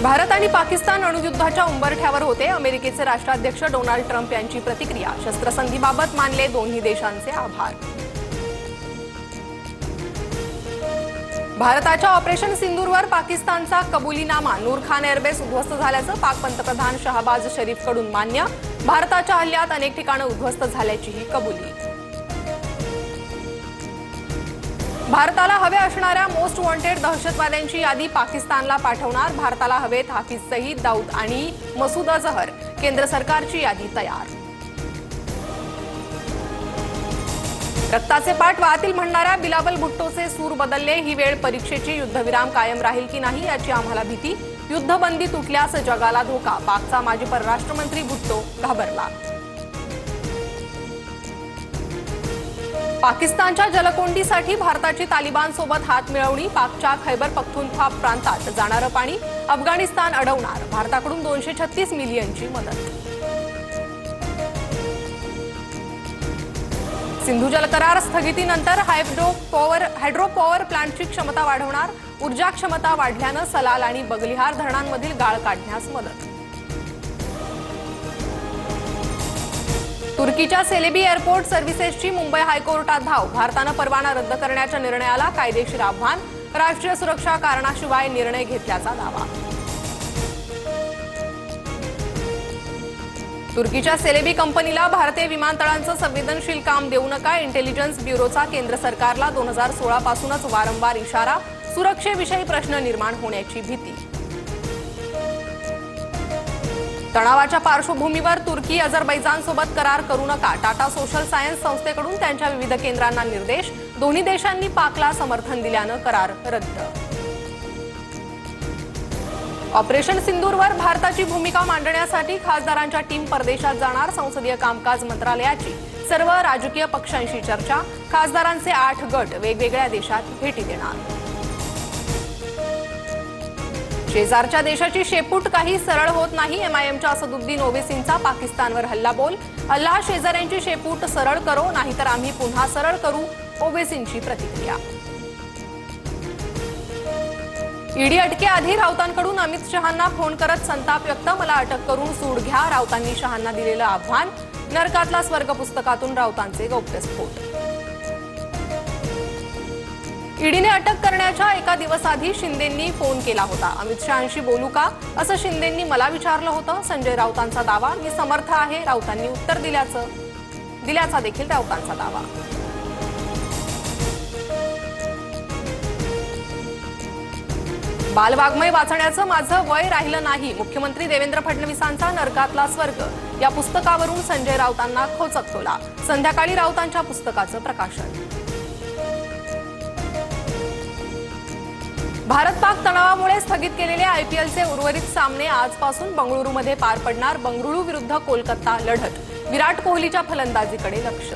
भारत आणि पाकिस्तान अणुयुद्धाच्या उंबरठ्यावर होते। अमेरिकेचे राष्ट्राध्यक्ष डोनाल्ड ट्रम्प यांची प्रतिक्रिया। शस्त्रसंधीबाबत मानले दोन्ही देशांचे आभार। भारताच्या ऑपरेशन सिंदूरवर पाकिस्तानचा कबुलीनामा। नूर खान एअरबेस उद्ध्वस्त झाल्याचं पाक पंतप्रधान शहबाज शरीफकडून मान्य। भारताच्या हल्ल्यात अनेक ठिकाणं उद्ध्वस्त झाल्याचीही कबुली। भारताला हवे असणाऱ्या मोस्ट वॉन्टेड दहशतवाद्यांची यादी पाकिस्तानला पाठवणार। भारताला हवेत हाफिज सईद, दाऊद आणि मसूद अजहर। केंद्र सरकारची यादी तयार। रक्ताचे पाठ वाहतील म्हणणाऱ्या बिलावल भुट्टोचे सूर बदलले। ही वेळ परीक्षेची। युद्धविराम कायम राहील की नाही याची आम्हाला भीती। युद्धबंदी तुटल्यास जगाला धोका। पाकचा माजी परराष्ट्र मंत्री भुट्टो घाबरला। पाकिस्तानच्या जलकोंडीसाठी भारताची तालिबानसोबत हात मिळवणी। पाकच्या खैबर पख्तूनख्वा प्रांतात जाणारं पाणी अफगाणिस्तान अडवणार। भारताकडून 236 मिलियनची मदत। सिंधू जलकरार स्थगितीनंतर हायड्रो पॉवर प्लांटची क्षमता वाढवणार। ऊर्जा क्षमता वाढल्यानं सलाल आणि बगलिहार धरणांमधील गाळ काढण्यास मदत। तुर्कीच्या सेलेबी एअरपोर्ट सर्व्हिसेसची मुंबई हायकोर्टात धाव। भारतानं परवाना रद्द करण्याच्या निर्णयाला कायदेशीर आव्हान। राष्ट्रीय सुरक्षा कारणाशिवाय निर्णय घेतल्याचा दावा। तुर्कीच्या सेलेबी कंपनीला भारतीय विमानतळांचं संवेदनशील काम देऊ नका। इंटेलिजन्स ब्युरोचा केंद्र सरकारला 2016 पासूनच वारंवार इशारा। सुरक्षेविषयी प्रश्न निर्माण होण्याची भीती। तणावाच्या पार्श्वभूमीवर तुर्की अझरबैजानसोबत करार करू नका। टाटा सोशल सायन्स संस्थेकडून त्यांच्या विविध केंद्रांना निर्देश। दोन्ही देशांनी पाकला समर्थन दिल्यानं करार रद्द। ऑपरेशन सिंदूरवर भारताची भूमिका मांडण्यासाठी खासदारांच्या टीम परदेशात जाणार। संसदीय कामकाज मंत्रालयाची सर्व राजकीय पक्षांशी चर्चा। खासदारांचे 8 गट वेगवेगळ्या देशात भेटी देणार। शेजारच्या देशाची शेपूट काही सरळ होत नाही। एमआयएमच्या असदुद्दीन ओवेसींचा पाकिस्तानवर हल्लाबोल। अल्लाह शेजाऱ्यांची शेपूट सरळ करो नाहीतर आम्ही पुन्हा सरळ करू। ओवेसींची प्रतिक्रिया। ईडी अटकेआधी राऊतांकडून अमित शहांना फोन करत संताप व्यक्त। मला अटक करून सूड घ्या। राऊतांनी शहांना दिलेलं आव्हान। नरकातला स्वर्ग पुस्तकातून राऊतांचे गौप्यस्फोट। ईडीने अटक करण्याच्या एका दिवसाआधी शिंदेंनी फोन केला होता। अमित शहांशी बोलू का असं शिंदेंनी मला विचारलं होतं। संजय राऊतांचा दावा। मी समर्थ आहे। राऊतांनी उत्तर दिल्याचा देखील राऊतांचा दावा। बालवाङ्मय वाचण्याचं माझं वय राहिलं नाही। मुख्यमंत्री देवेंद्र फडणवीसांचा नरकातला स्वर्ग या पुस्तकावरून संजय राऊतांना खोचक टोला। संध्याकाळी राऊतांच्या पुस्तकाचं प्रकाशन। भारत पाक तणावामुळे स्थगित केलेले आयपीएलचे उर्वरित सामने आजपासून बंगळुरूमध्ये पार पडणार। बंगळुरू विरुद्ध कोलकाता लढत। विराट कोहलीच्या फलंदाजीकडे लक्ष।